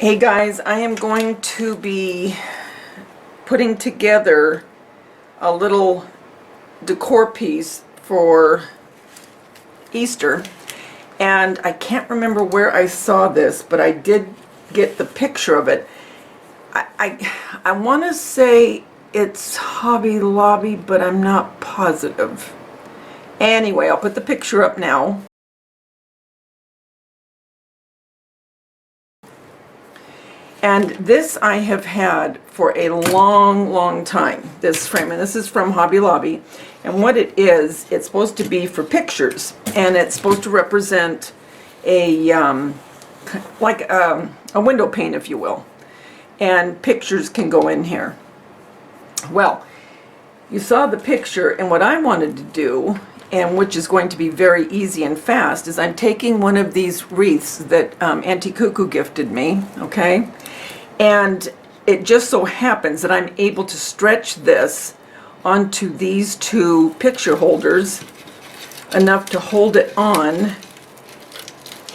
Hey guys, I am going to be putting together a little decor piece for Easter, and I can't remember where I saw this, but I did get the picture of it. I want to say it's Hobby Lobby, but I'm not positive. Anyway, I'll put the picture up now. And this I have had for a long time, this frame, and this is from Hobby Lobby. And what it is, it's supposed to be for pictures, and it's supposed to represent a like a window pane, if you will. And pictures can go in here. Well, you saw the picture, and what I wanted to do, and which is going to be very easy and fast, is I'm taking one of these wreaths that Auntie Cuckoo gifted me, okay? And it just so happens that I'm able to stretch this onto these two picture holders enough to hold it on,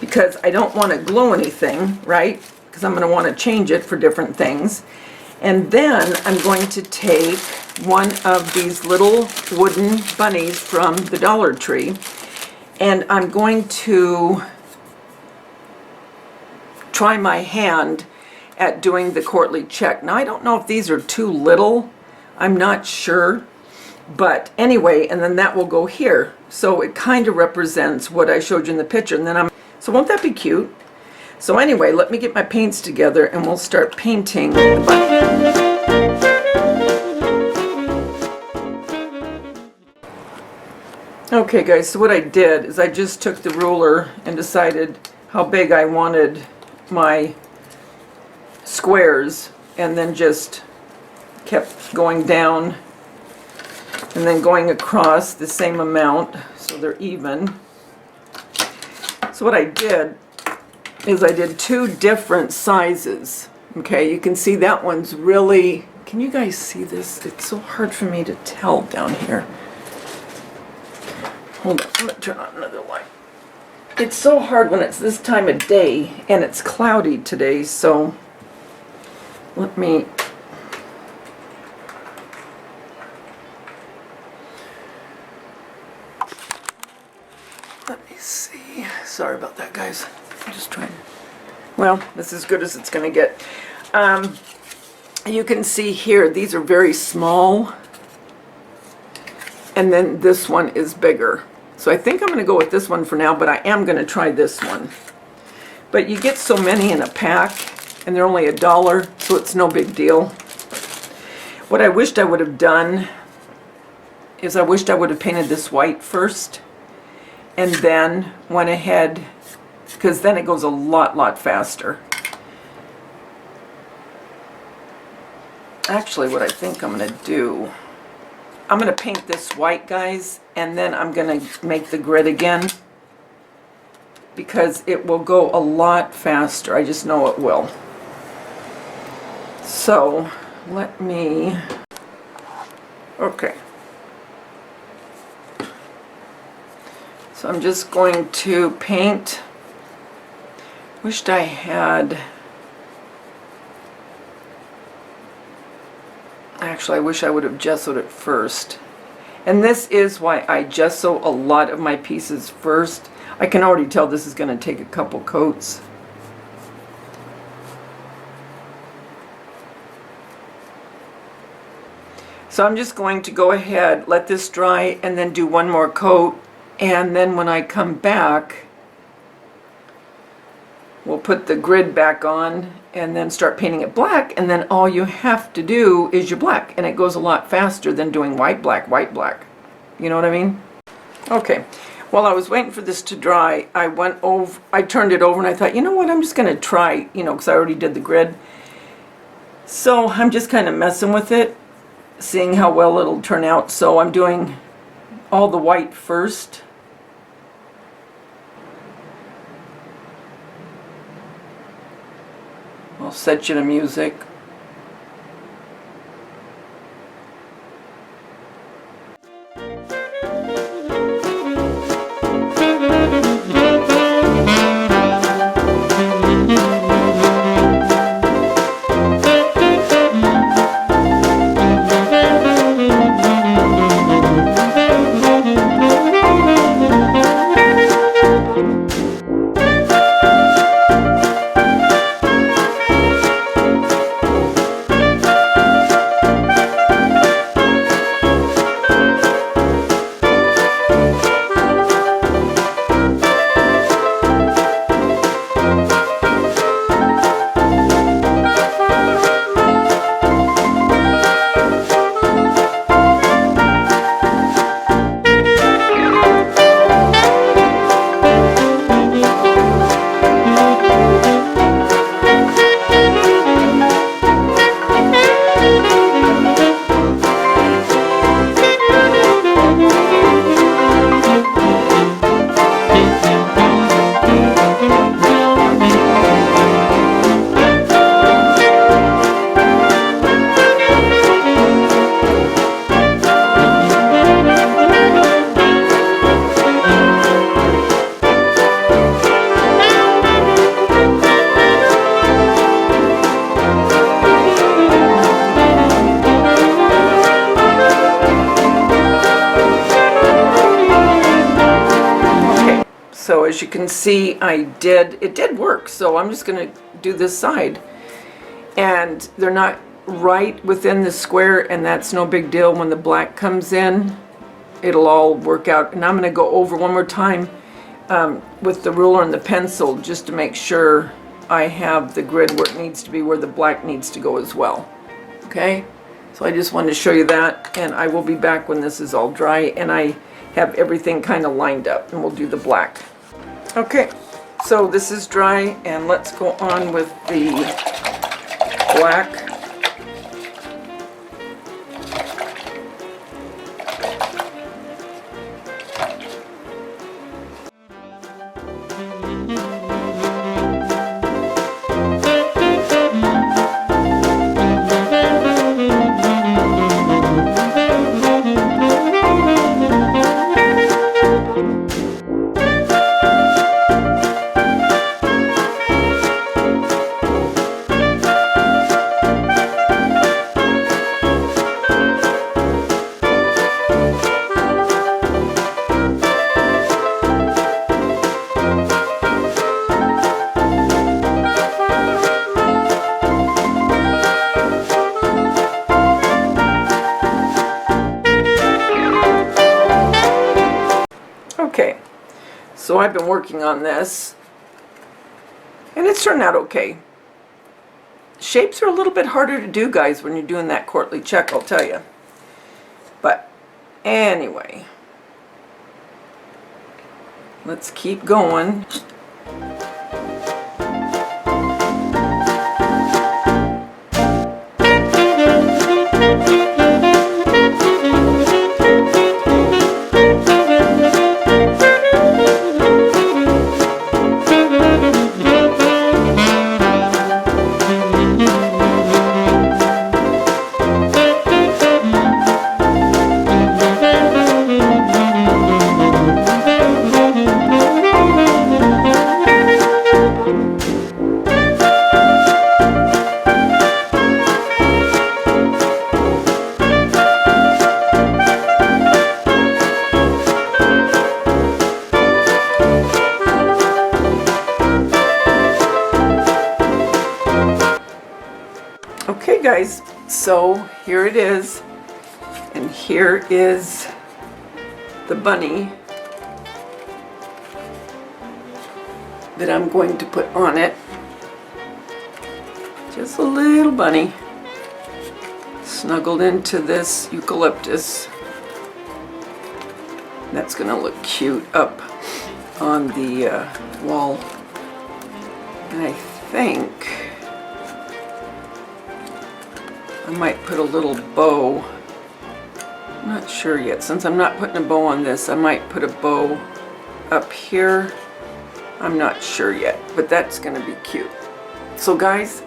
because I don't want to glue anything, right? Because I'm going to want to change it for different things. And then I'm going to take one of these little wooden bunnies from the Dollar Tree, and I'm going to try my hand at doing the courtly check. Now, I don't know if these are too little. I'm not sure. But anyway, and then that will go here. So it kind of represents what I showed you in the picture. And then so won't that be cute? So anyway, let me get my paints together and we'll start painting the bunny. Okay guys, so what I did is I just took the ruler and decided how big I wanted my squares, and then just kept going down and then going across the same amount so they're even. So what I did is I did two different sizes. Okay, you can see that one's really, can you guys see this? It's so hard for me to tell down here. Hold on, I'm going to turn on another light. It's so hard when it's this time of day, and it's cloudy today, so let me see. Sorry about that, guys. I'm just trying. Well, this is as good as it's going to get. You can see here, these are very small, and then this one is bigger. So I think I'm going to go with this one for now, but I am going to try this one. But you get so many in a pack, and they're only $1, so it's no big deal. What I wished I would have done is I wished I would have painted this white first, and then went ahead, because then it goes a lot faster. Actually, what I think I'm going to do, I'm going to paint this white, guys, and then I'm going to make the grid again, because it will go a lot faster. I just know it will. So let me, okay. So I'm just going to paint. Wished I had, actually I wish I would have gessoed it first. And this is why I gesso a lot of my pieces first. I can already tell this is going to take a couple coats. So I'm just going to go ahead, let this dry, and then do one more coat. And then when I come back, we'll put the grid back on and then start painting it black. And then all you have to do is your black. And it goes a lot faster than doing white, black, white, black. You know what I mean? Okay. While I was waiting for this to dry, I turned it over and I thought, you know what, I'm just going to try, you know, because I already did the grid. So I'm just kind of messing with it, seeing how well it'll turn out. So I'm doing all the white first. I'll set you to music. as you can see, it did work. So I'm just going to do this side. And they're not right within the square, and that's no big deal. When the black comes in, it'll all work out. And I'm going to go over one more time with the ruler and the pencil just to make sure I have the grid where it needs to be, where the black needs to go as well. Okay, so I just wanted to show you that, and I will be back when this is all dry and I have everything kind of lined up, and we'll do the black. Okay, so this is dry, and let's go on with the black. Okay, so I've been working on this, and it's turned out okay. Shapes are a little bit harder to do, guys, when you're doing that courtly check, I'll tell you. But anyway, let's keep going. Okay guys, so here it is, and here is the bunny that I'm going to put on it. Just a little bunny snuggled into this eucalyptus. That's gonna look cute up on the wall. And I think I might put a little bow. I'm not sure yet. Since I'm not putting a bow on this, I might put a bow up here. I'm not sure yet, but that's gonna be cute. So guys,